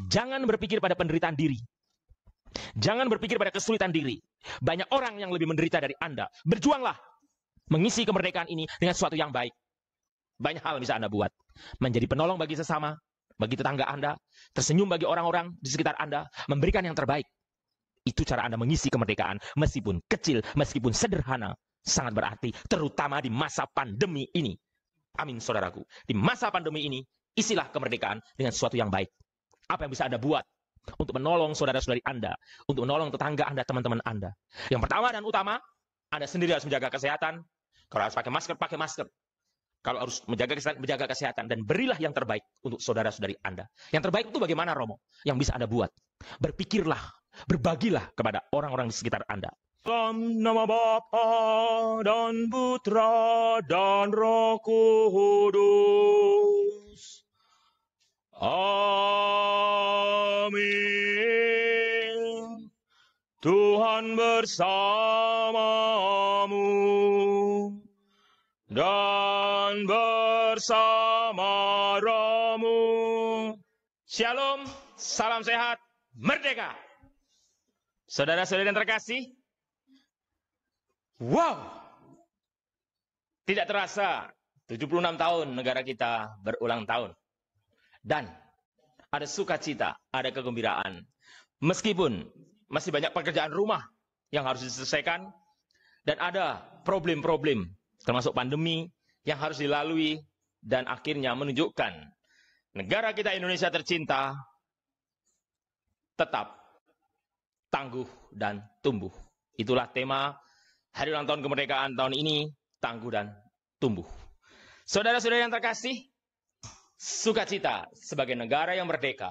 Jangan berpikir pada penderitaan diri. Jangan berpikir pada kesulitan diri. Banyak orang yang lebih menderita dari Anda. Berjuanglah mengisi kemerdekaan ini dengan sesuatu yang baik. Banyak hal bisa Anda buat. Menjadi penolong bagi sesama, bagi tetangga Anda, tersenyum bagi orang-orang di sekitar Anda, memberikan yang terbaik. Itu cara Anda mengisi kemerdekaan, meskipun kecil, meskipun sederhana, sangat berarti, terutama di masa pandemi ini. Amin, saudaraku. Di masa pandemi ini, isilah kemerdekaan dengan sesuatu yang baik. Apa yang bisa Anda buat untuk menolong saudara-saudari Anda, untuk menolong tetangga Anda, teman-teman Anda? Yang pertama dan utama, Anda sendiri harus menjaga kesehatan. Kalau harus pakai masker, pakai masker. Kalau harus menjaga kesehatan, dan berilah yang terbaik untuk saudara-saudari Anda. Yang terbaik itu bagaimana, Romo? Yang bisa Anda buat. Berpikirlah, berbagilah kepada orang-orang di sekitar Anda. Dalam nama Bapa dan Putra dan Roh Kudus. Amin. Tuhan bersamamu dan bersama rohmu. Shalom, salam sehat, merdeka. Saudara-saudari yang terkasih, wow, tidak terasa 76 tahun negara kita berulang tahun. Dan ada sukacita, ada kegembiraan. Meskipun masih banyak pekerjaan rumah yang harus diselesaikan, dan ada problem-problem, termasuk pandemi yang harus dilalui, dan akhirnya menunjukkan negara kita Indonesia tercinta tetap tangguh dan tumbuh. Itulah tema Hari Ulang Tahun Kemerdekaan tahun ini, tangguh dan tumbuh. Saudara-saudara yang terkasih, sukacita sebagai negara yang merdeka,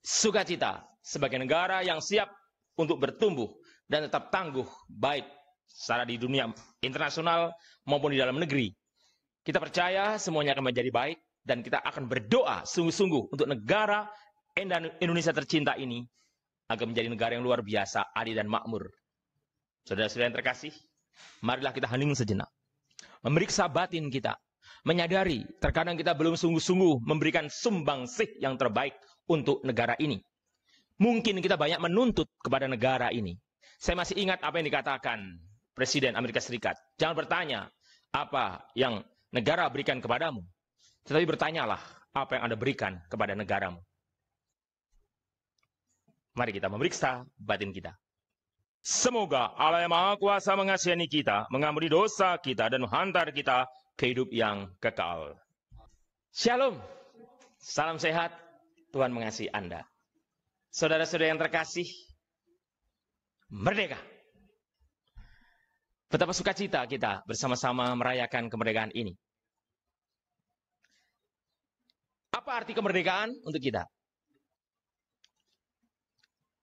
sukacita sebagai negara yang siap untuk bertumbuh dan tetap tangguh, baik secara di dunia internasional maupun di dalam negeri. Kita percaya semuanya akan menjadi baik, dan kita akan berdoa sungguh-sungguh untuk negara Indonesia tercinta ini agar menjadi negara yang luar biasa, adil dan makmur. Saudara-saudara yang terkasih, marilah kita hening sejenak, memeriksa batin kita, menyadari terkadang kita belum sungguh-sungguh memberikan sumbangsih yang terbaik untuk negara ini. Mungkin kita banyak menuntut kepada negara ini. Saya masih ingat apa yang dikatakan Presiden Amerika Serikat. Jangan bertanya apa yang negara berikan kepadamu, tetapi bertanyalah apa yang Anda berikan kepada negaramu. Mari kita memeriksa batin kita. Semoga Allah yang Maha Kuasa mengasihani kita, mengampuni dosa kita, dan menghantar kita ke hidup yang kekal. Shalom, salam sehat, Tuhan mengasihi Anda. Saudara-saudara yang terkasih, merdeka. Betapa sukacita kita bersama-sama merayakan kemerdekaan ini. Apa arti kemerdekaan untuk kita?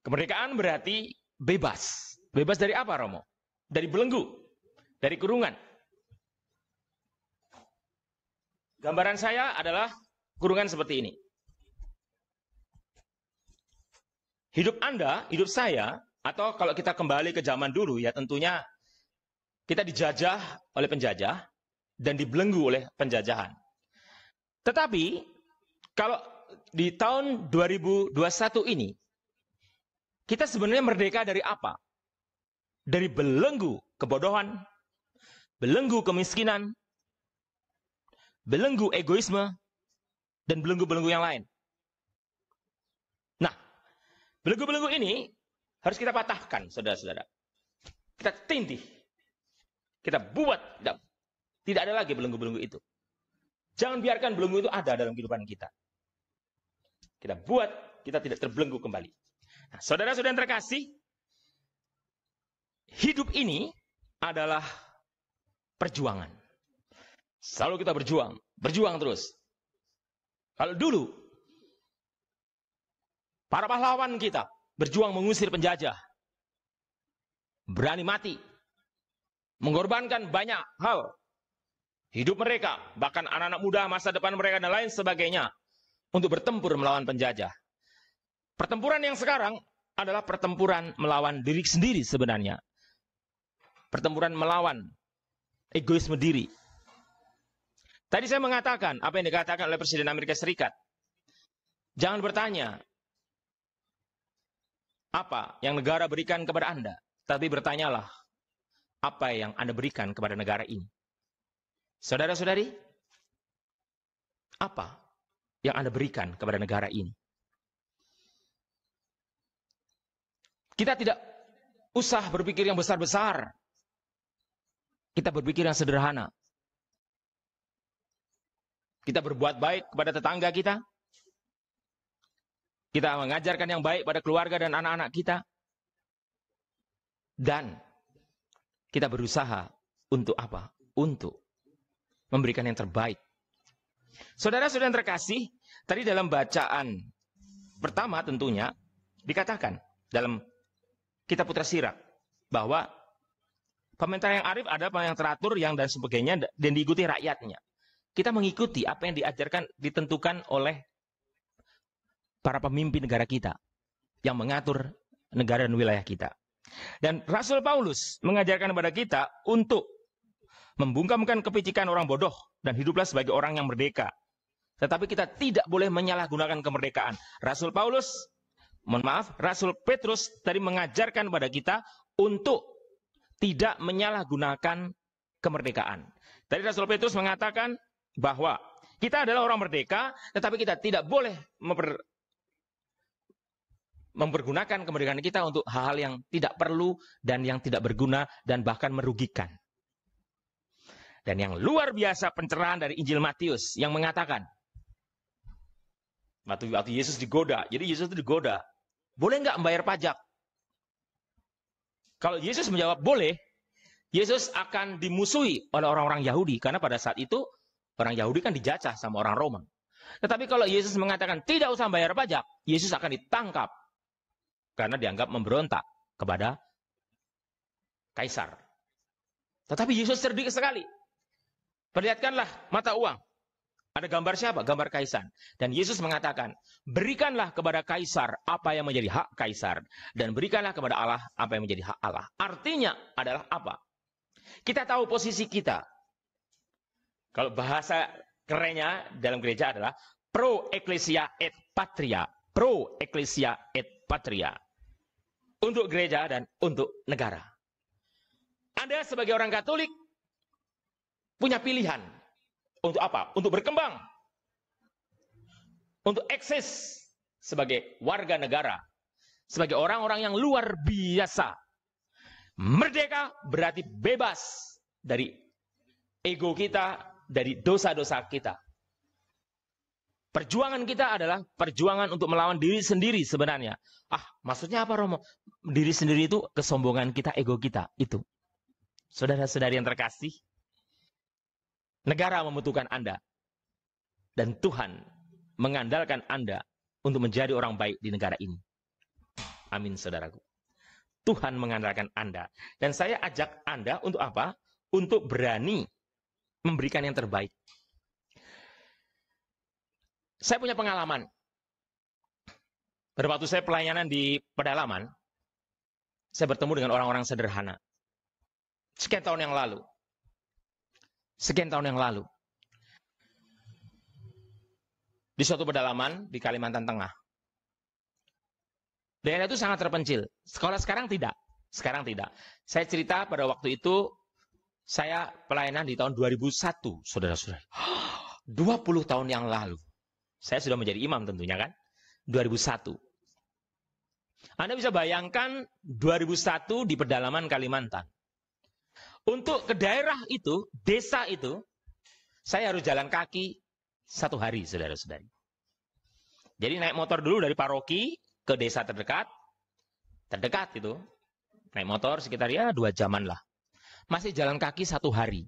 Kemerdekaan berarti bebas. Bebas dari apa, Romo? Dari belenggu, dari kurungan. Gambaran saya adalah kurungan seperti ini. Hidup Anda, hidup saya, atau kalau kita kembali ke zaman dulu, ya tentunya kita dijajah oleh penjajah dan dibelenggu oleh penjajahan. Tetapi kalau di tahun 2021 ini, kita sebenarnya merdeka dari apa? Dari belenggu kebodohan, belenggu kemiskinan, belenggu egoisme, dan belenggu-belenggu yang lain. Nah, belenggu-belenggu ini harus kita patahkan, saudara-saudara. Kita tindih. Kita buat. Tidak ada lagi belenggu-belenggu itu. Jangan biarkan belenggu itu ada dalam kehidupan kita. Kita buat, kita tidak terbelenggu kembali. Nah, saudara-saudara yang terkasih, hidup ini adalah perjuangan. Selalu kita berjuang terus. Kalau dulu, para pahlawan kita berjuang mengusir penjajah, berani mati, mengorbankan banyak hal, hidup mereka, bahkan anak-anak muda, masa depan mereka, dan lain sebagainya, untuk bertempur melawan penjajah. Pertempuran yang sekarang adalah pertempuran melawan diri sendiri sebenarnya. Pertempuran melawan egoisme diri. Tadi saya mengatakan apa yang dikatakan oleh Presiden Amerika Serikat. Jangan bertanya apa yang negara berikan kepada Anda, tapi bertanyalah apa yang Anda berikan kepada negara ini. Saudara-saudari, apa yang Anda berikan kepada negara ini? Kita tidak usah berpikir yang besar-besar. Kita berpikir yang sederhana. Kita berbuat baik kepada tetangga kita. Kita mengajarkan yang baik pada keluarga dan anak-anak kita. Dan kita berusaha untuk apa? Untuk memberikan yang terbaik. Saudara-saudara yang terkasih, tadi dalam bacaan pertama tentunya dikatakan dalam Kitab Putra Sirak bahwa pemerintah yang arif ada yang teratur, yang dan sebagainya, dan diikuti rakyatnya. Kita mengikuti apa yang diajarkan, ditentukan oleh para pemimpin negara kita yang mengatur negara dan wilayah kita. Dan Rasul Paulus mengajarkan kepada kita untuk membungkamkan kepicikan orang bodoh dan hiduplah sebagai orang yang merdeka. Tetapi kita tidak boleh menyalahgunakan kemerdekaan. Rasul Petrus tadi mengajarkan kepada kita untuk tidak menyalahgunakan kemerdekaan. Tadi Rasul Petrus mengatakan bahwa kita adalah orang merdeka, tetapi kita tidak boleh mempergunakan kemerdekaan kita untuk hal-hal yang tidak perlu dan yang tidak berguna dan bahkan merugikan. Dan yang luar biasa pencerahan dari Injil Matius yang mengatakan, waktu Yesus digoda, jadi Yesus itu digoda, boleh nggak membayar pajak? Kalau Yesus menjawab boleh, Yesus akan dimusuhi oleh orang-orang Yahudi, karena pada saat itu orang Yahudi kan dijajah sama orang Romawi. Tetapi kalau Yesus mengatakan tidak usah bayar pajak, Yesus akan ditangkap karena dianggap memberontak kepada kaisar. Tetapi Yesus cerdik sekali. Perlihatkanlah mata uang. Ada gambar siapa? Gambar kaisar. Dan Yesus mengatakan, berikanlah kepada kaisar apa yang menjadi hak kaisar, dan berikanlah kepada Allah apa yang menjadi hak Allah. Artinya adalah apa? Kita tahu posisi kita. Kalau bahasa kerennya dalam gereja adalah pro ecclesia et patria. Pro ecclesia et patria. Untuk gereja dan untuk negara. Anda sebagai orang Katolik punya pilihan. Untuk apa? Untuk berkembang. Untuk eksis sebagai warga negara. Sebagai orang-orang yang luar biasa. Merdeka berarti bebas dari ego kita, dari dosa-dosa kita. Perjuangan kita adalah perjuangan untuk melawan diri sendiri sebenarnya. Maksudnya apa, Romo? Diri sendiri itu kesombongan kita, ego kita. Itu. Saudara-saudari yang terkasih, negara membutuhkan Anda. Dan Tuhan mengandalkan Anda untuk menjadi orang baik di negara ini. Amin, saudaraku. Tuhan mengandalkan Anda. Dan saya ajak Anda untuk apa? Untuk berani memberikan yang terbaik. Saya punya pengalaman. Pada waktu saya pelayanan di pedalaman, saya bertemu dengan orang-orang sederhana. Sekian tahun yang lalu. Di suatu pedalaman di Kalimantan Tengah. Daerah itu sangat terpencil. Sekarang tidak. Saya cerita pada waktu itu, saya pelayanan di tahun 2001, saudara-saudara. 20 tahun yang lalu. Saya sudah menjadi imam tentunya kan. 2001. Anda bisa bayangkan 2001 di pedalaman Kalimantan. Untuk ke daerah itu, desa itu, saya harus jalan kaki 1 hari, saudara-saudari. Jadi naik motor dulu dari paroki ke desa terdekat itu. Naik motor sekitar 2 jaman lah. Masih jalan kaki 1 hari.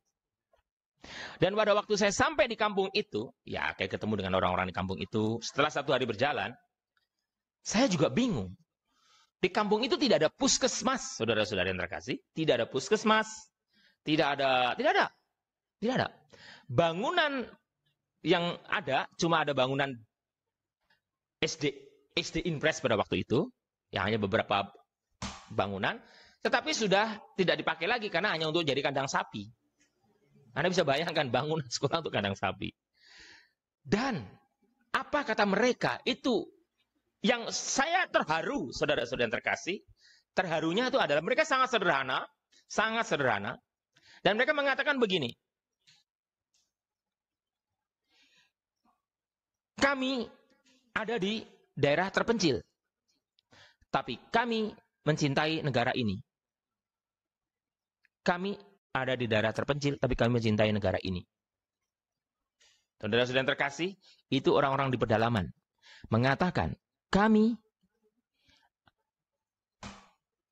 Dan pada waktu saya sampai di kampung itu, ya kayak ketemu dengan orang-orang di kampung itu, setelah 1 hari berjalan, saya juga bingung. Di kampung itu tidak ada puskesmas, saudara-saudara yang terkasih. Tidak ada puskesmas, tidak ada. Bangunan yang ada, cuma ada bangunan SD Impres pada waktu itu, yang hanya beberapa bangunan, tetapi sudah tidak dipakai lagi karena hanya untuk jadi kandang sapi. Anda bisa bayangkan bangunan sekolah untuk kandang sapi. Dan apa kata mereka? Itu yang saya terharu, saudara-saudara yang terkasih, terharunya itu adalah mereka sangat sederhana, dan mereka mengatakan begini, kami ada di daerah terpencil, tapi kami mencintai negara ini. Kami ada di daerah terpencil, tapi kami mencintai negara ini. Saudara-saudara yang terkasih, itu orang-orang di pedalaman mengatakan, kami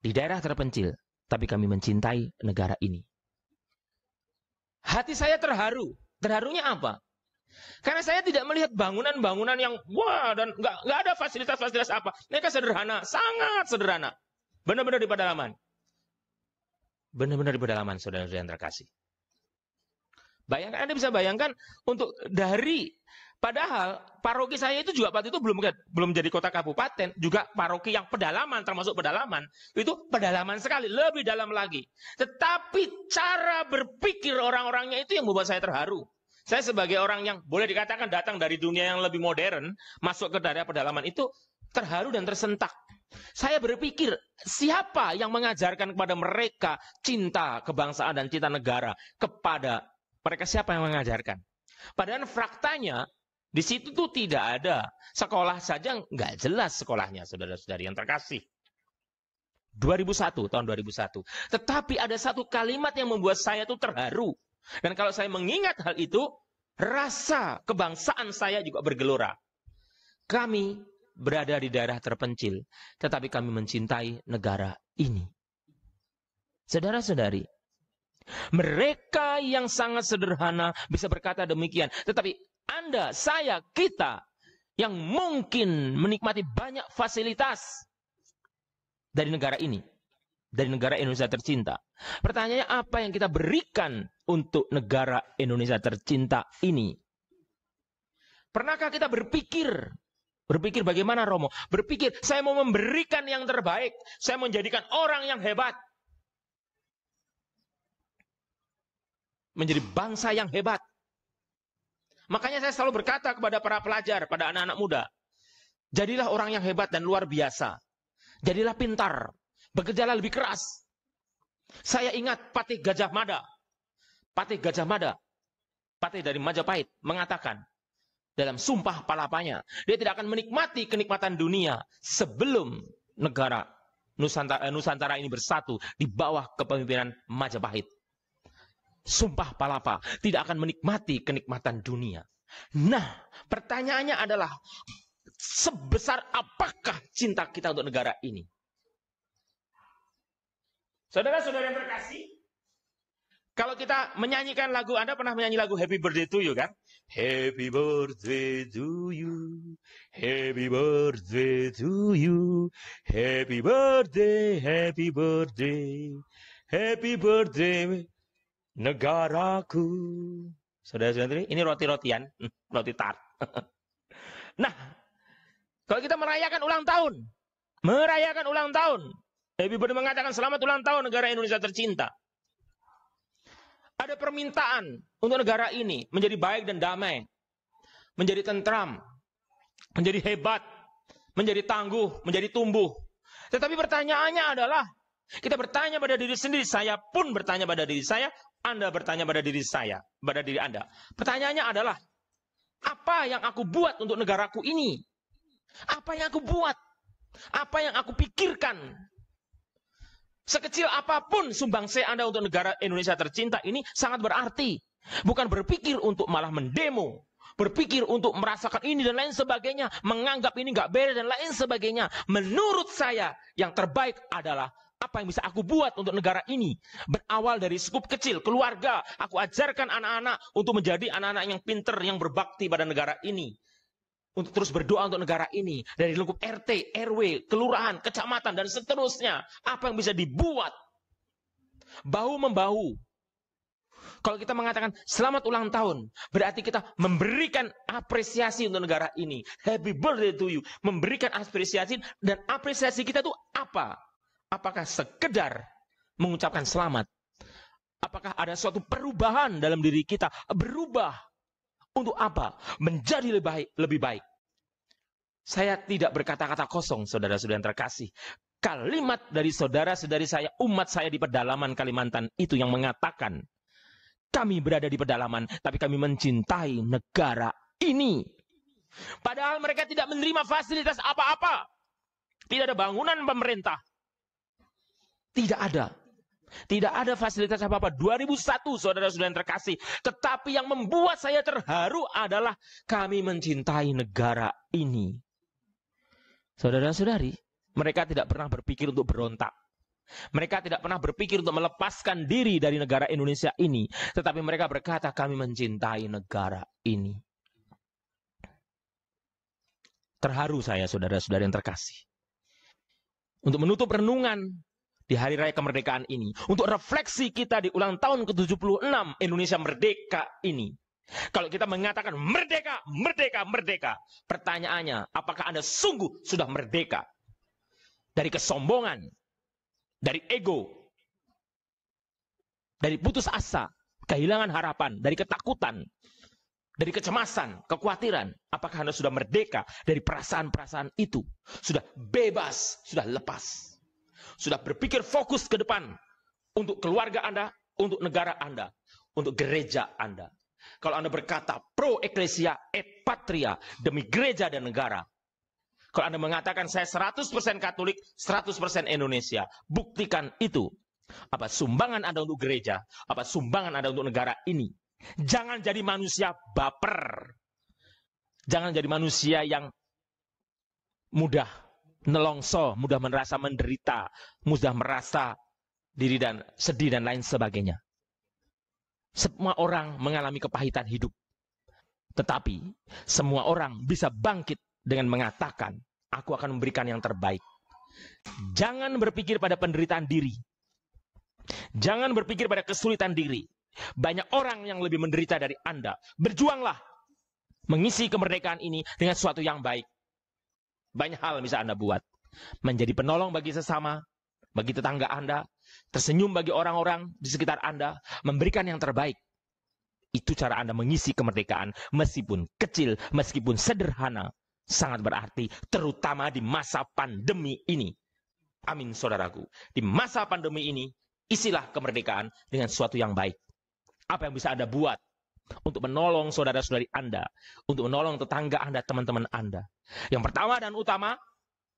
di daerah terpencil, tapi kami mencintai negara ini. Hati saya terharu. Terharunya apa? Karena saya tidak melihat bangunan-bangunan yang wah dan nggak ada fasilitas-fasilitas apa. Mereka sederhana, sangat sederhana. Benar-benar di pedalaman. Benar-benar di pedalaman, saudara-saudara yang terkasih. Bayangkan, Anda bisa bayangkan untuk dari, padahal paroki saya itu juga waktu itu belum jadi kota kabupaten, juga paroki yang pedalaman, termasuk pedalaman, itu pedalaman sekali, lebih dalam lagi. Tetapi cara berpikir orang-orangnya itu yang membuat saya terharu. Saya sebagai orang yang boleh dikatakan datang dari dunia yang lebih modern, masuk ke daerah pedalaman itu terharu dan tersentak. Saya berpikir, siapa yang mengajarkan kepada mereka cinta kebangsaan dan cinta negara? Kepada mereka siapa yang mengajarkan? Padahal faktanya, di situ tuh tidak ada. Sekolah saja nggak jelas sekolahnya, saudara-saudari yang terkasih. 2001, tahun 2001. Tetapi ada satu kalimat yang membuat saya tuh terharu. Dan kalau saya mengingat hal itu, rasa kebangsaan saya juga bergelora. Kami berada di daerah terpencil, tetapi kami mencintai negara ini. Saudara-saudari, mereka yang sangat sederhana bisa berkata demikian. Tetapi Anda, saya, kita yang mungkin menikmati banyak fasilitas dari negara ini, dari negara Indonesia tercinta. Pertanyaannya, apa yang kita berikan untuk negara Indonesia tercinta ini? Pernahkah kita berpikir bagaimana Romo? Berpikir, saya mau memberikan yang terbaik. Saya menjadikan orang yang hebat. Menjadi bangsa yang hebat. Makanya saya selalu berkata kepada para pelajar, pada anak-anak muda, jadilah orang yang hebat dan luar biasa. Jadilah pintar, bekerjalah lebih keras. Saya ingat Patih Gajah Mada. Patih dari Majapahit mengatakan dalam sumpah palapanya, dia tidak akan menikmati kenikmatan dunia sebelum negara Nusantara ini bersatu di bawah kepemimpinan Majapahit. Sumpah palapa, tidak akan menikmati kenikmatan dunia. Nah, pertanyaannya adalah, sebesar apakah cinta kita untuk negara ini? Saudara-saudara yang terkasih, kalau kita menyanyikan lagu, Anda pernah menyanyi lagu Happy Birthday to You kan? Happy birthday to you, happy birthday to you, happy birthday, happy birthday, happy birthday negaraku. Saudara-saudari, ini roti-rotian, roti tart. Nah, kalau kita merayakan ulang tahun, Happy Birthday mengatakan selamat ulang tahun negara Indonesia tercinta. Ada permintaan untuk negara ini menjadi baik dan damai, menjadi tentram, menjadi hebat, menjadi tangguh, menjadi tumbuh. Tetapi pertanyaannya adalah, kita bertanya pada diri sendiri, saya pun bertanya pada diri saya, Anda bertanya pada diri saya, pada diri Anda. Pertanyaannya adalah, apa yang aku buat untuk negaraku ini? Apa yang aku buat? Apa yang aku pikirkan? Sekecil apapun sumbangsi Anda untuk negara Indonesia tercinta ini sangat berarti. Bukan berpikir untuk malah mendemo, berpikir untuk merasakan ini dan lain sebagainya, menganggap ini nggak beres dan lain sebagainya. Menurut saya, yang terbaik adalah apa yang bisa aku buat untuk negara ini. Berawal dari skup kecil, keluarga. Aku ajarkan anak-anak untuk menjadi anak-anak yang pinter, yang berbakti pada negara ini. Untuk terus berdoa untuk negara ini. Dari lingkup RT, RW, kelurahan, kecamatan, dan seterusnya. Apa yang bisa dibuat? Bahu-membahu. Kalau kita mengatakan selamat ulang tahun, berarti kita memberikan apresiasi untuk negara ini. Happy birthday to you. Memberikan apresiasi, dan apresiasi kita itu apa? Apakah sekedar mengucapkan selamat? Apakah ada suatu perubahan dalam diri kita? Berubah. Untuk apa? Menjadi lebih baik. Saya tidak berkata-kata kosong, saudara-saudara yang terkasih. Kalimat dari saudara-saudari saya, umat saya di pedalaman Kalimantan itu yang mengatakan, kami berada di pedalaman, tapi kami mencintai negara ini. Padahal mereka tidak menerima fasilitas apa-apa. Tidak ada bangunan pemerintah. Tidak ada. Tidak ada fasilitas apa-apa. 2001, saudara-saudara yang terkasih. Tetapi yang membuat saya terharu adalah kami mencintai negara ini. Saudara-saudari, mereka tidak pernah berpikir untuk berontak. Mereka tidak pernah berpikir untuk melepaskan diri dari negara Indonesia ini. Tetapi mereka berkata, kami mencintai negara ini. Terharu saya, saudara-saudara yang terkasih. Untuk menutup renungan di hari raya kemerdekaan ini, untuk refleksi kita di ulang tahun ke-76 Indonesia merdeka ini. Kalau kita mengatakan merdeka, merdeka, merdeka, pertanyaannya, apakah Anda sungguh sudah merdeka dari kesombongan, dari ego, dari putus asa, kehilangan harapan, dari ketakutan, dari kecemasan, kekhawatiran? Apakah Anda sudah merdeka dari perasaan-perasaan itu? Sudah bebas, sudah lepas. Sudah berpikir fokus ke depan untuk keluarga Anda, untuk negara Anda, untuk gereja Anda. Kalau Anda berkata pro ecclesia et patria, demi gereja dan negara. Kalau Anda mengatakan saya 100% Katolik, 100% Indonesia, buktikan itu. Apa sumbangan Anda untuk gereja, apa sumbangan Anda untuk negara ini. Jangan jadi manusia baper. Jangan jadi manusia yang mudah nelongso, mudah merasa menderita, mudah merasa diri dan sedih dan lain sebagainya. Semua orang mengalami kepahitan hidup. Tetapi semua orang bisa bangkit dengan mengatakan, aku akan memberikan yang terbaik. Jangan berpikir pada penderitaan diri. Jangan berpikir pada kesulitan diri. Banyak orang yang lebih menderita dari Anda. Berjuanglah mengisi kemerdekaan ini dengan sesuatu yang baik. Banyak hal bisa Anda buat. Menjadi penolong bagi sesama, bagi tetangga Anda, tersenyum bagi orang-orang di sekitar Anda, memberikan yang terbaik. Itu cara Anda mengisi kemerdekaan, meskipun kecil, meskipun sederhana, sangat berarti, terutama di masa pandemi ini. Amin, saudaraku. Di masa pandemi ini, isilah kemerdekaan dengan sesuatu yang baik. Apa yang bisa Anda buat untuk menolong saudara-saudari Anda, untuk menolong tetangga Anda, teman-teman Anda? Yang pertama dan utama,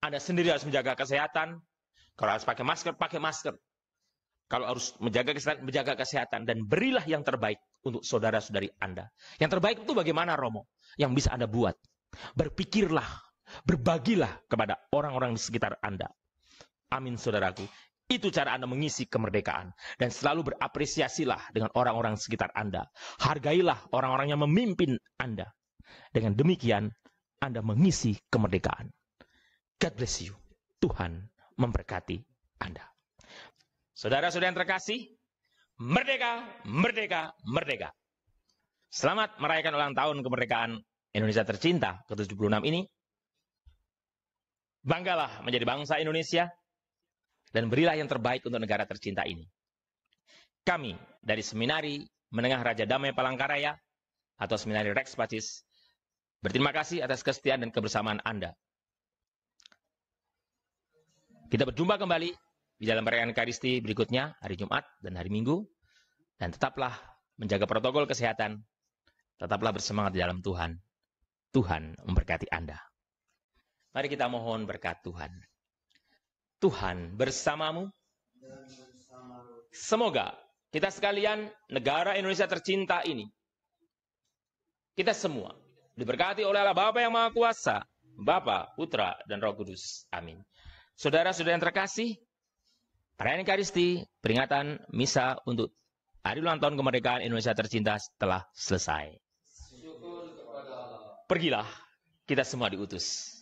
Anda sendiri harus menjaga kesehatan. Kalau harus pakai masker. Kalau harus menjaga kesehatan. Dan berilah yang terbaik untuk saudara-saudari Anda. Yang terbaik itu bagaimana, Romo? Yang bisa Anda buat. Berpikirlah, berbagilah kepada orang-orang di sekitar Anda. Amin, saudaraku. Itu cara Anda mengisi kemerdekaan. Dan selalu berapresiasilah dengan orang-orang sekitar Anda. Hargailah orang-orang yang memimpin Anda. Dengan demikian, Anda mengisi kemerdekaan. God bless you. Tuhan memberkati Anda. Saudara-saudara yang terkasih, merdeka, merdeka, merdeka. Selamat merayakan ulang tahun kemerdekaan Indonesia tercinta ke-76 ini. Banggalah menjadi bangsa Indonesia. Dan berilah yang terbaik untuk negara tercinta ini. Kami dari Seminari Menengah Raja Damai Palangkaraya atau Seminari Rex Pacis berterima kasih atas kesetiaan dan kebersamaan Anda. Kita berjumpa kembali di dalam perayaan Ekaristi berikutnya, hari Jumat dan hari Minggu. Dan tetaplah menjaga protokol kesehatan. Tetaplah bersemangat di dalam Tuhan. Tuhan memberkati Anda. Mari kita mohon berkat Tuhan. Tuhan bersamamu. Semoga kita sekalian, negara Indonesia tercinta ini, kita semua diberkati oleh Allah Bapa yang Maha Kuasa, Bapa, Putra, dan Roh Kudus. Amin. Saudara-saudara yang terkasih, perayaan Ekaristi, peringatan misa untuk hari ulang tahun kemerdekaan Indonesia tercinta telah selesai. Pergilah, kita semua diutus.